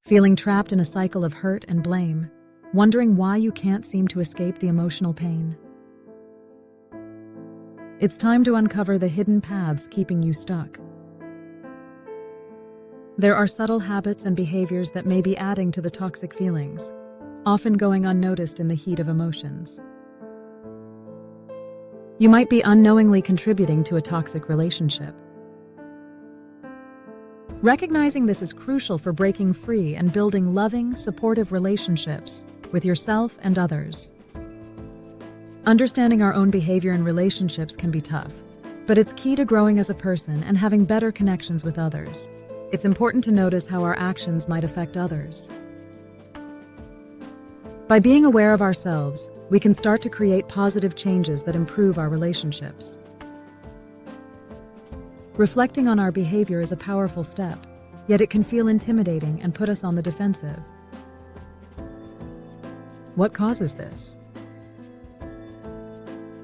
feeling trapped in a cycle of hurt and blame, wondering why you can't seem to escape the emotional pain. It's time to uncover the hidden paths keeping you stuck. There are subtle habits and behaviors that may be adding to the toxic feelings, often going unnoticed in the heat of emotions. You might be unknowingly contributing to a toxic relationship. Recognizing this is crucial for breaking free and building loving, supportive relationships with yourself and others. Understanding our own behavior in relationships can be tough, but it's key to growing as a person and having better connections with others. It's important to notice how our actions might affect others. By being aware of ourselves, we can start to create positive changes that improve our relationships. Reflecting on our behavior is a powerful step, yet it can feel intimidating and put us on the defensive. What causes this?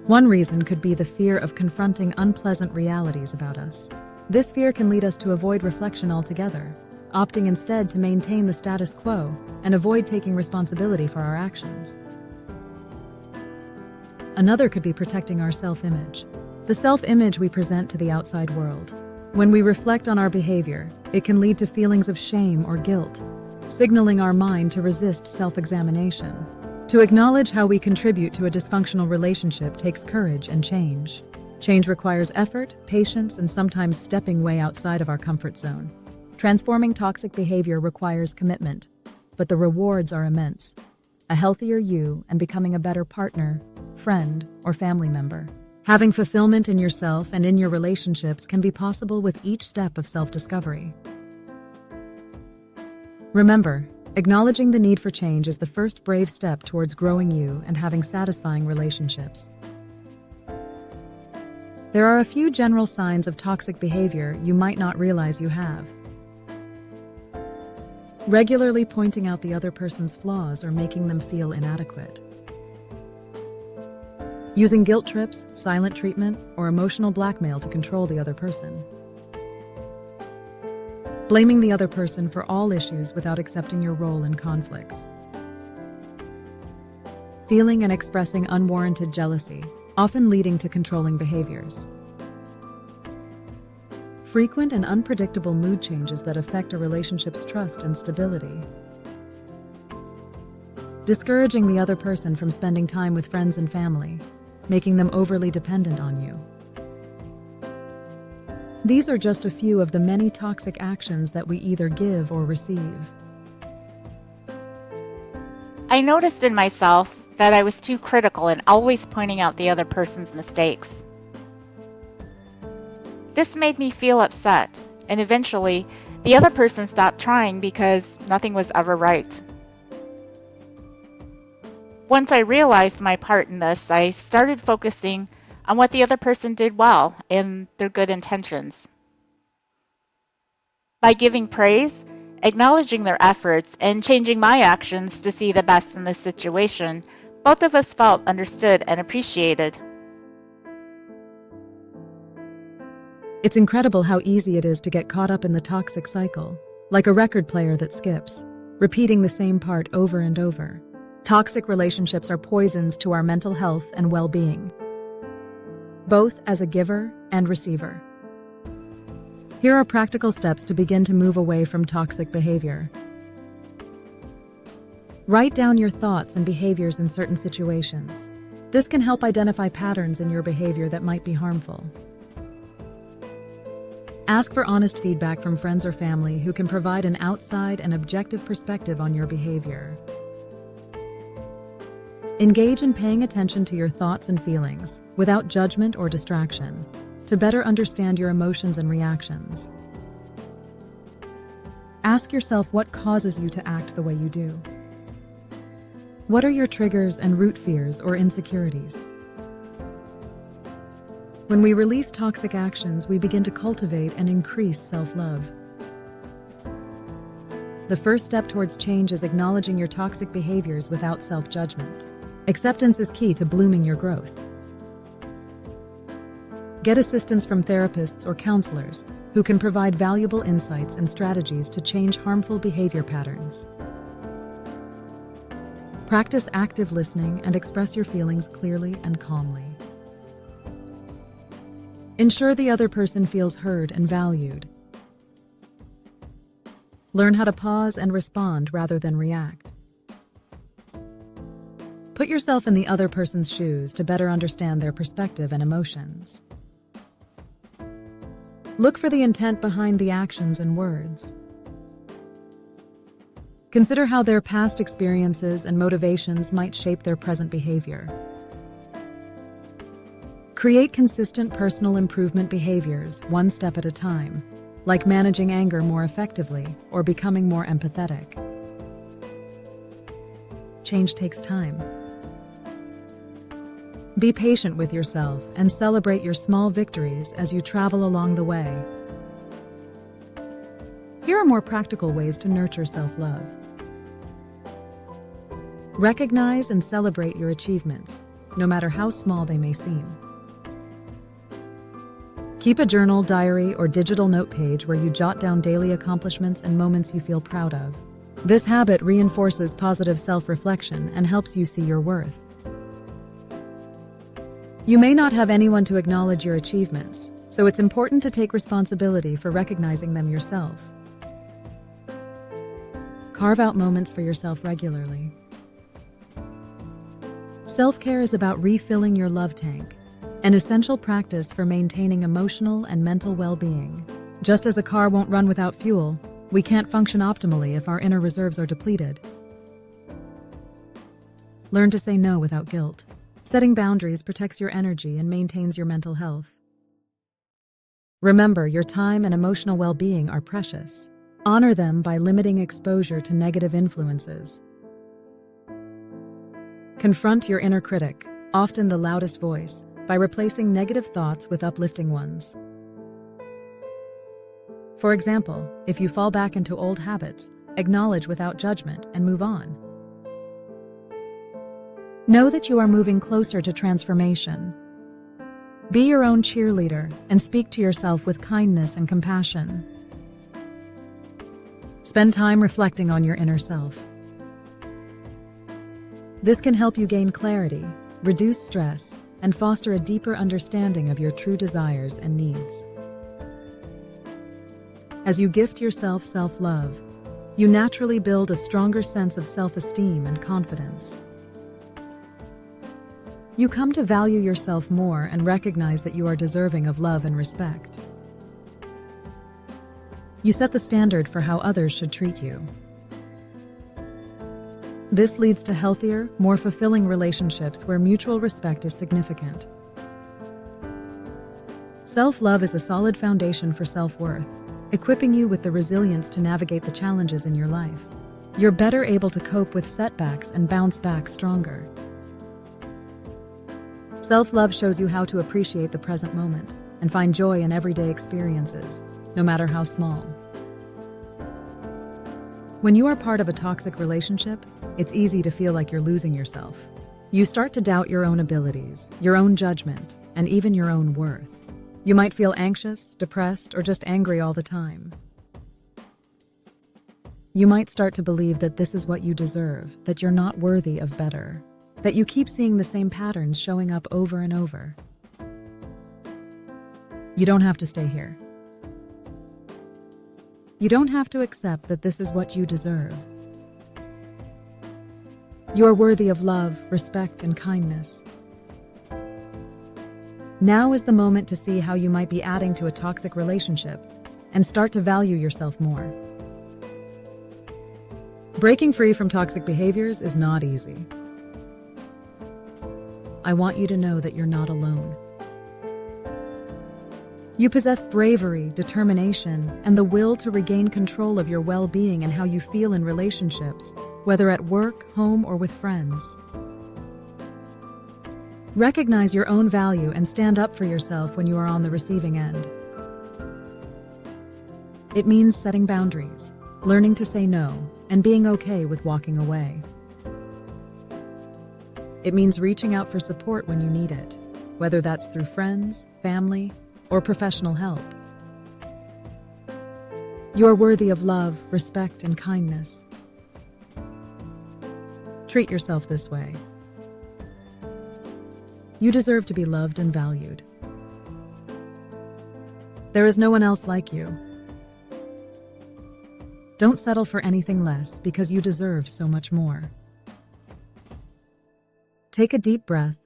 One reason could be the fear of confronting unpleasant realities about us. This fear can lead us to avoid reflection altogether, opting instead to maintain the status quo and avoid taking responsibility for our actions. Another could be protecting our self-image. The self-image we present to the outside world. When we reflect on our behavior, it can lead to feelings of shame or guilt, signaling our mind to resist self-examination. To acknowledge how we contribute to a dysfunctional relationship takes courage and change. Change requires effort, patience, and sometimes stepping way outside of our comfort zone. Transforming toxic behavior requires commitment, but the rewards are immense. A healthier you and becoming a better partner, friend, or family member. Having fulfillment in yourself and in your relationships can be possible with each step of self-discovery. Remember, acknowledging the need for change is the first brave step towards growing you and having satisfying relationships. There are a few general signs of toxic behavior you might not realize you have. Regularly pointing out the other person's flaws or making them feel inadequate. Using guilt trips, silent treatment, or emotional blackmail to control the other person. Blaming the other person for all issues without accepting your role in conflicts. Feeling and expressing unwarranted jealousy, often leading to controlling behaviors. Frequent and unpredictable mood changes that affect a relationship's trust and stability. Discouraging the other person from spending time with friends and family, making them overly dependent on you. These are just a few of the many toxic actions that we either give or receive. I noticed in myself that I was too critical and always pointing out the other person's mistakes. This made me feel upset, and eventually, the other person stopped trying because nothing was ever right. Once I realized my part in this, I started focusing on what the other person did well and their good intentions. By giving praise, acknowledging their efforts, and changing my actions to see the best in this situation, both of us felt understood and appreciated. It's incredible how easy it is to get caught up in the toxic cycle, like a record player that skips, repeating the same part over and over. Toxic relationships are poisons to our mental health and well-being, both as a giver and receiver. Here are practical steps to begin to move away from toxic behavior. Write down your thoughts and behaviors in certain situations. This can help identify patterns in your behavior that might be harmful. Ask for honest feedback from friends or family who can provide an outside and objective perspective on your behavior. Engage in paying attention to your thoughts and feelings, without judgment or distraction, to better understand your emotions and reactions. Ask yourself what causes you to act the way you do. What are your triggers and root fears or insecurities? When we release toxic actions, we begin to cultivate and increase self-love. The first step towards change is acknowledging your toxic behaviors without self-judgment. Acceptance is key to blooming your growth. Get assistance from therapists or counselors who can provide valuable insights and strategies to change harmful behavior patterns. Practice active listening and express your feelings clearly and calmly. Ensure the other person feels heard and valued. Learn how to pause and respond rather than react. Put yourself in the other person's shoes to better understand their perspective and emotions. Look for the intent behind the actions and words. Consider how their past experiences and motivations might shape their present behavior. Create consistent personal improvement behaviors one step at a time, like managing anger more effectively or becoming more empathetic. Change takes time. Be patient with yourself and celebrate your small victories as you travel along the way. Here are more practical ways to nurture self-love. Recognize and celebrate your achievements, no matter how small they may seem. Keep a journal, diary, or digital note page where you jot down daily accomplishments and moments you feel proud of. This habit reinforces positive self-reflection and helps you see your worth. You may not have anyone to acknowledge your achievements, so it's important to take responsibility for recognizing them yourself. Carve out moments for yourself regularly. Self-care is about refilling your love tank, an essential practice for maintaining emotional and mental well-being. Just as a car won't run without fuel, we can't function optimally if our inner reserves are depleted. Learn to say no without guilt. Setting boundaries protects your energy and maintains your mental health. Remember, your time and emotional well-being are precious. Honor them by limiting exposure to negative influences. Confront your inner critic, often the loudest voice, by replacing negative thoughts with uplifting ones. For example, if you fall back into old habits, acknowledge without judgment and move on. Know that you are moving closer to transformation. Be your own cheerleader and speak to yourself with kindness and compassion. Spend time reflecting on your inner self. This can help you gain clarity, reduce stress, and foster a deeper understanding of your true desires and needs. As you gift yourself self-love, you naturally build a stronger sense of self-esteem and confidence. You come to value yourself more and recognize that you are deserving of love and respect. You set the standard for how others should treat you. This leads to healthier, more fulfilling relationships where mutual respect is significant. Self-love is a solid foundation for self-worth, equipping you with the resilience to navigate the challenges in your life. You're better able to cope with setbacks and bounce back stronger. Self-love shows you how to appreciate the present moment and find joy in everyday experiences, no matter how small. When you are part of a toxic relationship, it's easy to feel like you're losing yourself. You start to doubt your own abilities, your own judgment, and even your own worth. You might feel anxious, depressed, or just angry all the time. You might start to believe that this is what you deserve, that you're not worthy of better, that you keep seeing the same patterns showing up over and over. You don't have to stay here. You don't have to accept that this is what you deserve. You're worthy of love, respect, and kindness. Now is the moment to see how you might be adding to a toxic relationship and start to value yourself more. Breaking free from toxic behaviors is not easy. I want you to know that you're not alone. You possess bravery, determination, and the will to regain control of your well-being and how you feel in relationships, whether at work, home, or with friends. Recognize your own value and stand up for yourself when you are on the receiving end. It means setting boundaries, learning to say no, and being okay with walking away. It means reaching out for support when you need it, whether that's through friends, family, or professional help. You are worthy of love, respect, and kindness. Treat yourself this way. You deserve to be loved and valued. There is no one else like you. Don't settle for anything less because you deserve so much more. Take a deep breath,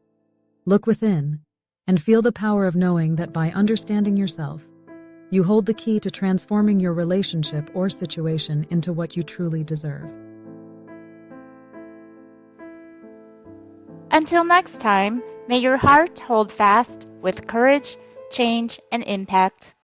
look within, and feel the power of knowing that by understanding yourself, you hold the key to transforming your relationship or situation into what you truly deserve. Until next time, may your heart hold fast with courage, change, and impact.